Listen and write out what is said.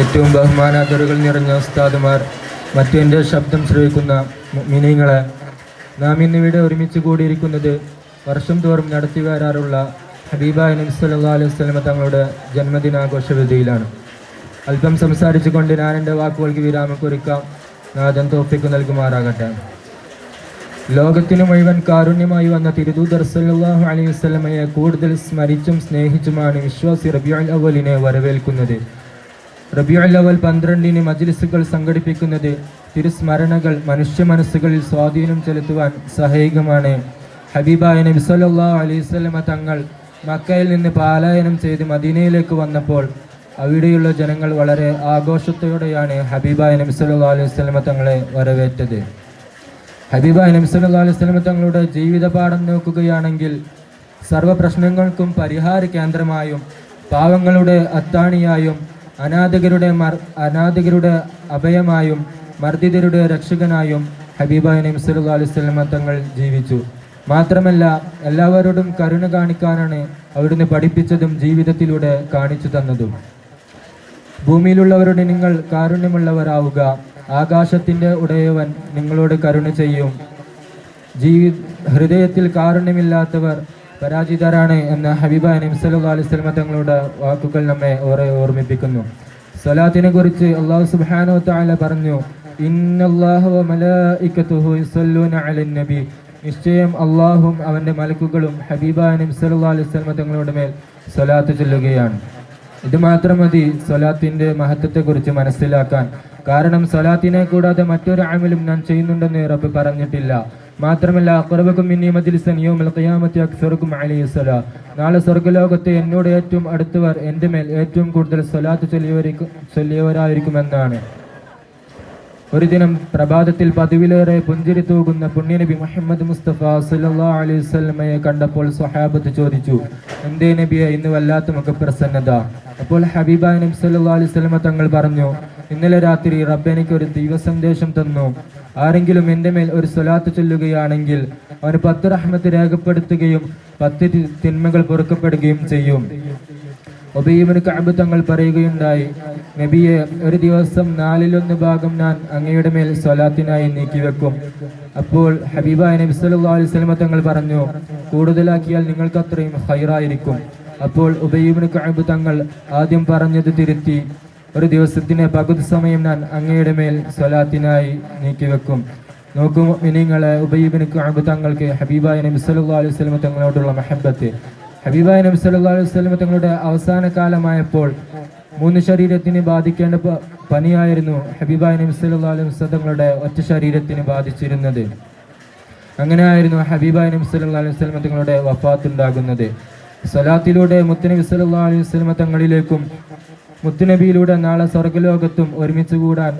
ഏറ്റവും ബഹുമാനാദരവുകൾ നിറഞ്ഞ ഉസ്താദുമാർ, മറ്റു എൻ്റെ ശബ്ദം ശ്രവിക്കുന്ന മിനിങ്ങളെ, നാം ഇന്നിവിടെ ഒരുമിച്ച് കൂടിയിരിക്കുന്നത് വർഷം തോറും നടത്തി വരാറുള്ള ഹബീബായ നബി സല്ലല്ലാഹു അലൈഹി വസല്ലമ തങ്ങളുടെ ജന്മദിനാഘോഷ വേദിയിലാണ്. അല്പം സംസാരിച്ചുകൊണ്ട് ഞാൻ എൻ്റെ വാക്കുകൾക്ക് വിരാമം കുറിക്കാം. നാഥൻ തൗഫീഖ് നൽകുമാറാകട്ടെ. ലോകത്തിനു മുഴുവൻ കാരുണ്യമായി വന്ന തിരുദൂതർ സല്ലല്ലാഹു അലൈഹി വസല്ലമയെ കൂടുതൽ സ്മരിച്ചും സ്നേഹിച്ചുമാണ് വിശ്വാസി റബീഉൽ അവ്വലിനെ വരവേൽക്കുന്നത്. റബീഉൽ അവ്വൽ 12-ന് മജ്ലിസുകൾ സംഘടിപ്പിക്കുന്നത് തിരുസ്മരണകൾ മനുഷ്യ മനസ്സുകളിൽ സ്വാധീനം ചെലുത്തുവാൻ സഹായകമാണ്. ഹബീബായ നബി സല്ലല്ലാഹു അലൈഹി വസല്ലമ തങ്ങൾ മക്കയിൽ നിന്ന് പലായനം ചെയ്ത് മദീനയിലേക്ക് വന്നപ്പോൾ അവിടെയുള്ള ജനങ്ങൾ വളരെ ആഘോഷത്തോടെയാണ് ഹബീബായ നബി സല്ലല്ലാഹു അലൈഹി വസല്ലമ തങ്ങളെ വരവേറ്റത്. ഹബീബായ നബി സല്ലല്ലാഹു അലൈഹി വസല്ലമ തങ്ങളുടെ ജീവിതപാഠം നോക്കുകയാണെങ്കിൽ സർവ്വ പ്രശ്നങ്ങൾക്കും പരിഹാര കേന്ദ്രമായും പാവങ്ങളുടെ അത്താണിയായും അനാഥകരുടെ അഭയമായും മർദ്ദിതരുടെ രക്ഷകനായും ഹബീബായ നബി സല്ലല്ലാഹു അലൈഹി വസല്ലമ തങ്ങൾ ജീവിച്ചു. മാത്രമല്ല, എല്ലാവരോടും കരുണ കാണിക്കാനാണ് അവിടുന്ന് പഠിപ്പിച്ചതും ജീവിതത്തിലൂടെ കാണിച്ചു തന്നതും. ഭൂമിയിലുള്ളവരോട് നിങ്ങൾ കാരുണ്യമുള്ളവരാവുക, ആകാശത്തിന്റെ ഉടയവൻ നിങ്ങളോട് കരുണ ചെയ്യും. ഹൃദയത്തിൽ കാരുണ്യമില്ലാത്തവർ പരാജിതരാണ് എന്ന ഹബീബായ നബി സല്ലല്ലാഹു അലൈഹി വസല്ലമ തങ്ങളുടെ വാക്കുകൾ നമ്മെ ഓർമ്മിപ്പിക്കുന്നു. സ്വലാത്തിനെ കുറിച്ച് അല്ലാഹു സുബ്ഹാനഹു വ തആല പറഞ്ഞു, ഇന്നല്ലാഹ വ മലായികതുഹു യുസല്ലൂന അലൻ നബി. നിശ്ചയം അല്ലാഹും അവന്റെ മലക്കുകളും ഹബീബായ നബി സല്ലല്ലാഹു അലൈഹി വസല്ലമ തങ്ങളുടെ മേൽ സ്വലാത്ത് ചൊല്ലുകയാണ്. ഇത് മാത്രം മതി സ്വലാത്തിന്റെ മഹത്വത്തെക്കുറിച്ച് മനസ്സിലാക്കാൻ. കാരണം സ്വലാത്തിനെ കൂടാതെ മറ്റൊരു അമലും ഞാൻ ചെയ്യുന്നുണ്ടെന്ന് റബ്ബ് പറഞ്ഞിട്ടില്ല. മാത്രമല്ല, ഖുർബകും മിന്നി മജ്ലിസൻ യൗമൽ ഖിയാമത്തി അക്സറുകും അലൈഹി സ്വലാ. നാളെ സ്വർഗ്ഗലോകത്ത് എന്നോട് ഏറ്റവും അടുത്തവർ എൻ്റെ മേൽ ഏറ്റവും കൂടുതൽ സ്വലാത്ത് ചൊല്ലിയവരായിരിക്കുമെന്നാണ്. ഒരു ദിനം പ്രഭാതത്തിൽ പതിവിലേറെ പുഞ്ചിരി തൂകുന്ന പുണ്യനബി മുഹമ്മദ് മുസ്തഫ സല്ലല്ലാഹു അലൈഹി വസല്ലമയെ കണ്ടപ്പോൾ സ്വഹാബത്ത് ചോദിച്ചു, എന്തേ നബിയെ ഇന്ന് വല്ലാത്ത മുഖപ്രസന്നത? അപ്പോൾ ഹബീബായ നബി സല്ലല്ലാഹു അലൈഹി വസല്ലമ തങ്ങൾ പറഞ്ഞു, ഇന്നലെ രാത്രി റബ്ബ് എനിക്ക് ഒരു ദൈവസന്ദേശം തന്നു. ആരെങ്കിലും എൻ്റെ മേൽ ഒരു സ്വലാത്ത് ചൊല്ലുകയാണെങ്കിൽ അവന് 10 റഹ്മത്ത് രേഖപ്പെടുത്തുകയും 10 തിന്മകൾ പൊറുക്കപ്പെടുകയും ചെയ്യും. ഉബയ്യ് ഇബ്നു കഅബ് തങ്ങൾ പറയുകയുണ്ടായി, നബിയെ, ഒരു ദിവസം 1/4 ഭാഗം ഞാൻ അങ്ങയുടെ മേൽ സ്വലാത്തിനായി നീക്കിവെക്കും. അപ്പോൾ ഹബീബായ നബി സല്ലല്ലാഹു അലൈഹി വസല്ലമ തങ്ങൾ പറഞ്ഞു, കൂടുതലാക്കിയാൽ നിങ്ങൾക്ക് അത്രയും ഖൈറായിരിക്കും. അപ്പോൾ ഉബയ്യ് ഇബ്നു കഅബ് തങ്ങൾ ആദ്യം പറഞ്ഞത് തിരുത്തി, ഒരു ദിവസത്തിന് പകുതി സമയം ഞാൻ അങ്ങയുടെ മേൽ സ്വലാത്തിനായി നീക്കിവെക്കും. നോക്കൂ മിനിങ്ങളെ, ഉബയ്യ് ഇബ്നു കഅബ് തങ്ങൾക്ക് ഹബീബായ നബി സല്ലല്ലാഹു അലൈഹി വസല്ലമ തങ്ങളോടുള്ള മഹബ്ബത്ത്. ഹബീബായ നബി സല്ലല്ലാഹു അലൈഹി വസല്ലമ തങ്ങളുടെ അവസാന കാലമായപ്പോൾ 3 ശരീരത്തിന് ബാധിക്കേണ്ട പനിയായിരുന്നു ഹബീബായ നബി സല്ലല്ലാഹു അലൈഹി വസല്ലമ തങ്ങളുടെ ഒറ്റ ശരീരത്തിന് ബാധിച്ചിരുന്നത്. അങ്ങനെയായിരുന്നു ഹബീബായ നബി സല്ലല്ലാഹു അലൈഹി വസല്ലമ തങ്ങളുടെ വഫാത്ത് ഉണ്ടാകുന്നത്. സ്വലാത്തിലൂടെ മുത്തുനബി സല്ലല്ലാഹു അലൈഹി വസല്ലമ തങ്ങളിലേക്കും മുത്തുനബിയിലൂടെ നാളെ സ്വർഗ്ഗലോകത്തും ഒരുമിച്ച് കൂടാൻ